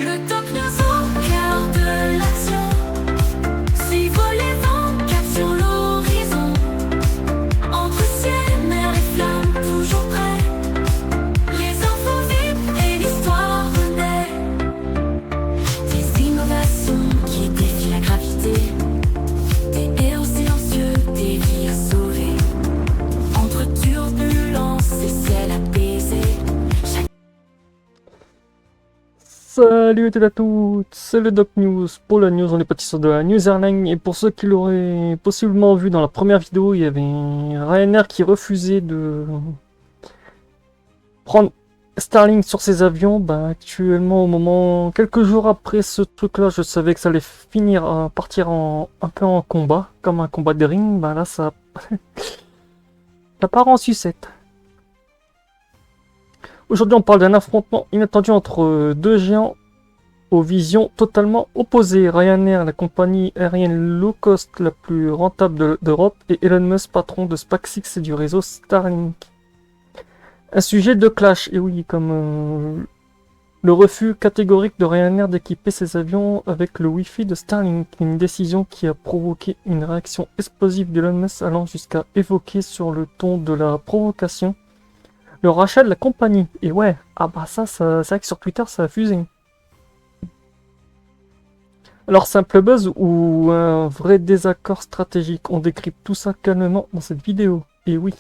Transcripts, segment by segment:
Le top news au cœur de l'action. Suivre les vents, cap sur l'horizon. Entre ciel, mer et flammes, toujours prêts. Les infos vives et l'histoire renaît. Des innovations qui défient la gravité. Des héros silencieux, des vies à sauver. Entre turbulences et ciel apaisé. Salut à toutes, c'est le Doc News. Pour la news, on est parti sur de la News Airline. Et pour ceux qui l'auraient possiblement vu dans la première vidéo, il y avait Ryanair qui refusait de prendre Starlink sur ses avions. Bah, actuellement, au moment, quelques jours après ce truc-là, je savais que ça allait finir, partir un peu en combat, comme un combat de ring. Bah là, ça part en sucette. Aujourd'hui, on parle d'un affrontement inattendu entre deux géants aux visions totalement opposées. Ryanair, la compagnie aérienne low cost la plus rentable d'Europe, et Elon Musk, patron de SpaceX et du réseau Starlink. Un sujet de clash, et oui, comme le refus catégorique de Ryanair d'équiper ses avions avec le Wi-Fi de Starlink, une décision qui a provoqué une réaction explosive d'Elon Musk allant jusqu'à évoquer sur le ton de la provocation le rachat de la compagnie. Et ouais, ah bah ça c'est vrai que sur Twitter ça a fusé. Alors simple buzz ou un vrai désaccord stratégique? On décrypte tout ça calmement dans cette vidéo. Et oui.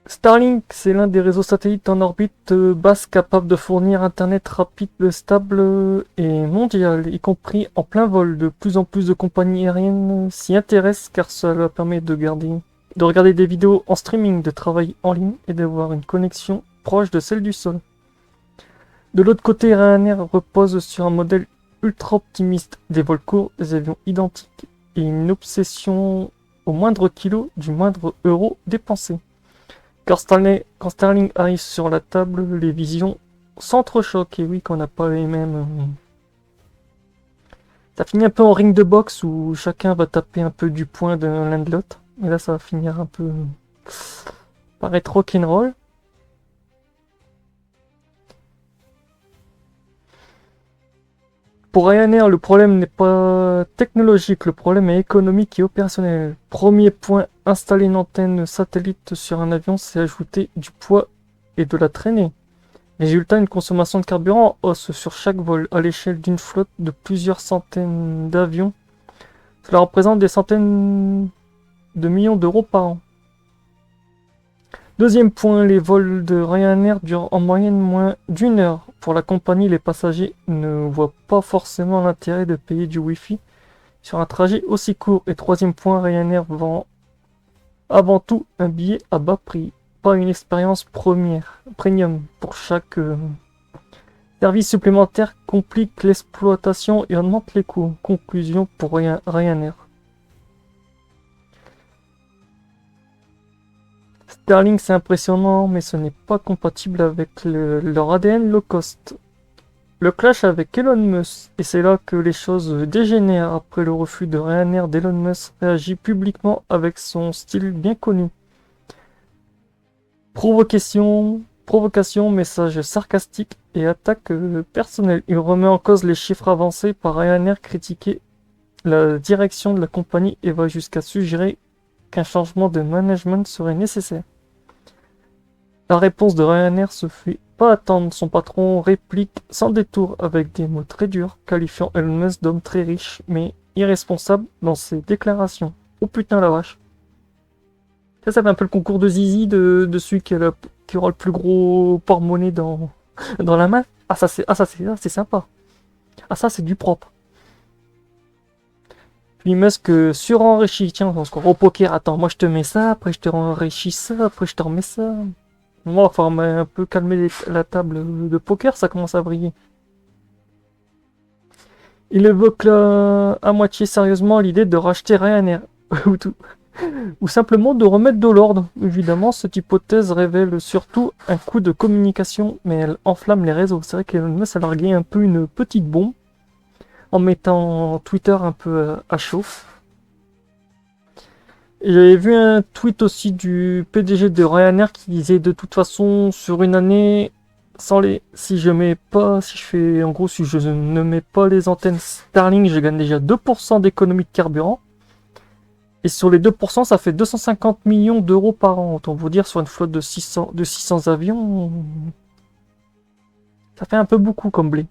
Starlink, c'est l'un des réseaux satellites en orbite basse capable de fournir internet rapide, stable et mondial, y compris en plein vol. De plus en plus de compagnies aériennes s'y intéressent car ça leur permet de regarder des vidéos en streaming, de travailler en ligne et d'avoir une connexion proche de celle du sol. De l'autre côté, Ryanair repose sur un modèle ultra optimiste, des vols courts, des avions identiques et une obsession au moindre kilo du moindre euro dépensé. Quand Starlink arrive sur la table, les visions s'entrechoquent. Et oui, qu'on n'a pas les mêmes. Ça finit un peu en ring de boxe où chacun va taper un peu du poing de l'un de l'autre. Et là, ça va finir un peu par être rock'n'roll. Pour Ryanair, le problème n'est pas technologique, le problème est économique et opérationnel. Premier point, installer une antenne satellite sur un avion, c'est ajouter du poids et de la traînée. Résultat, une consommation de carburant en hausse sur chaque vol à l'échelle d'une flotte de plusieurs centaines d'avions. Cela représente des centaines de millions d'euros par an. Deuxième point, les vols de Ryanair durent en moyenne moins d'une heure. Pour la compagnie, les passagers ne voient pas forcément l'intérêt de payer du Wi-Fi sur un trajet aussi court. Et troisième point, Ryanair vend avant tout un billet à bas prix, pas une expérience premium. Pour chaque service supplémentaire complique l'exploitation et augmente les coûts. Conclusion pour Ryanair. Starlink c'est impressionnant, mais ce n'est pas compatible avec leur ADN low cost. Le clash avec Elon Musk, et c'est là que les choses dégénèrent après le refus de Ryanair d'Elon Musk réagit publiquement avec son style bien connu. Provocation, message sarcastique et attaque personnelle. Il remet en cause les chiffres avancés par Ryanair, critiquer la direction de la compagnie et va jusqu'à suggérer qu'un changement de management serait nécessaire. La réponse de Ryanair se fait pas attendre, son patron réplique sans détour avec des mots très durs, qualifiant Elon Musk d'homme très riche mais irresponsable dans ses déclarations. Oh putain la vache. Ça fait un peu le concours de Zizi de celui qui aura le plus gros porte-monnaie dans la main. Ah ça c'est sympa. Ah ça c'est du propre. Puis Musk surenrichit, tiens, encore au poker, attends, moi je te mets ça, après je te enrichis ça, après je te remets ça. Moi, il faut un peu calmer la table de poker, ça commence à briller. Il évoque là, à moitié sérieusement l'idée de racheter Ryanair, ou simplement de remettre de l'ordre. Évidemment, cette hypothèse révèle surtout un coup de communication, mais elle enflamme les réseaux. C'est vrai qu'Elon Musk a largué un peu une petite bombe, en mettant Twitter un peu à chaud. J'avais vu un tweet aussi du PDG de Ryanair qui disait de toute façon sur une année, si je mets pas, si je fais, en gros, si je ne mets pas les antennes Starlink, je gagne déjà 2% d'économie de carburant. Et sur les 2%, ça fait 250 millions d'euros par an. Autant vous dire, sur une flotte de 600 avions, ça fait un peu beaucoup comme blé.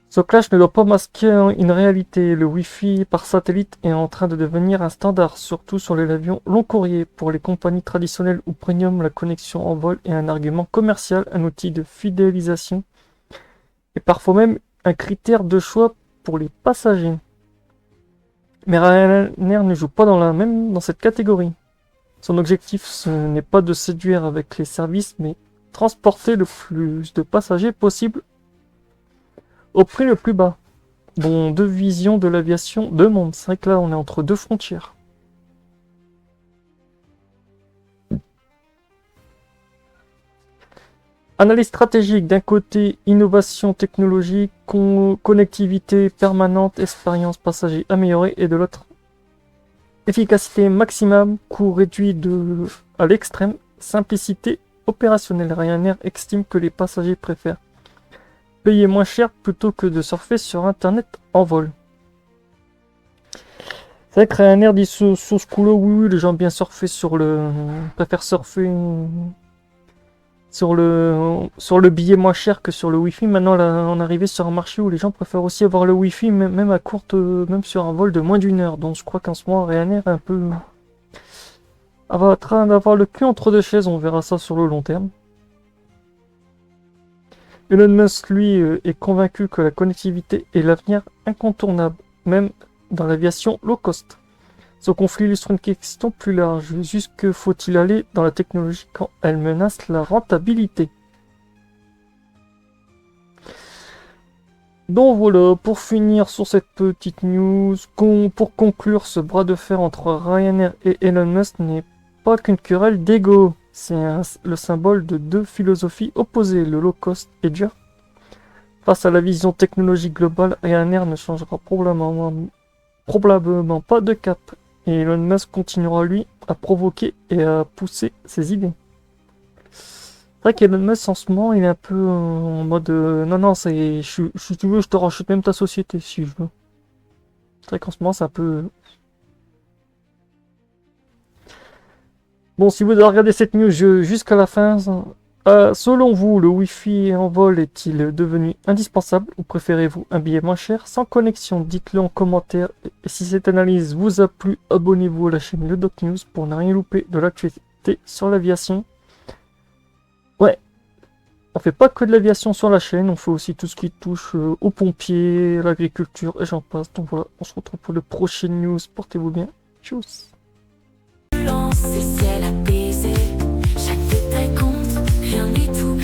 Ce clash ne doit pas masquer une réalité. Le Wi-Fi par satellite est en train de devenir un standard, surtout sur les avions long courrier. Pour les compagnies traditionnelles ou premium, la connexion en vol est un argument commercial, un outil de fidélisation et parfois même un critère de choix pour les passagers. Mais Ryanair ne joue pas dans cette catégorie. Son objectif, ce n'est pas de séduire avec les services, mais transporter le plus de passagers possible au prix le plus bas. Bon, deux visions de l'aviation, deux mondes. C'est vrai que là, on est entre deux frontières. Analyse stratégique, d'un côté, innovation technologique, connectivité permanente, expérience passager améliorée, et de l'autre, efficacité maximum, coût réduit à l'extrême, simplicité opérationnelle. Ryanair estime que les passagers préfèrent payer moins cher plutôt que de surfer sur Internet en vol. C'est vrai que Ryanair dit sur ce coup-là, oui, les gens bien surfer préfèrent surfer sur le billet moins cher que sur le Wi-Fi. Maintenant, là, on est arrivé sur un marché où les gens préfèrent aussi avoir le Wi-Fi, même à même sur un vol de moins d'une heure. Donc je crois qu'en ce moment, Ryanair est un peu en train d'avoir le cul entre deux chaises. On verra ça sur le long terme. Elon Musk, lui, est convaincu que la connectivité est l'avenir incontournable, même dans l'aviation low cost. Ce conflit illustre une question plus large. Jusque faut-il aller dans la technologie quand elle menace la rentabilité? Donc voilà, pour finir sur cette petite news, pour conclure, ce bras de fer entre Ryanair et Elon Musk n'est pas qu'une querelle d'ego. C'est le symbole de deux philosophies opposées, le low cost et dur. Face à la vision technologique globale, Ryanair ne changera probablement pas de cap. Et Elon Musk continuera, lui, à provoquer et à pousser ses idées. C'est vrai qu'Elon Musk, en ce moment, il est un peu en mode non, si tu veux, je te rachète même ta société, si je veux. C'est vrai qu'en ce moment, c'est un peu... Bon, si vous avez regardé cette news jusqu'à la fin, selon vous, le Wi-Fi en vol est-il devenu indispensable ou préférez-vous un billet moins cher sans connexion? Dites-le en commentaire. Et si cette analyse vous a plu, abonnez-vous à la chaîne Le Doc News pour ne rien louper de l'actualité sur l'aviation. Ouais, on fait pas que de l'aviation sur la chaîne, on fait aussi tout ce qui touche aux pompiers, l'agriculture et j'en passe. Donc voilà, on se retrouve pour le prochain news. Portez-vous bien. Tchuss. Ces ciels apaisés, chaque détail compte, rien n'est tout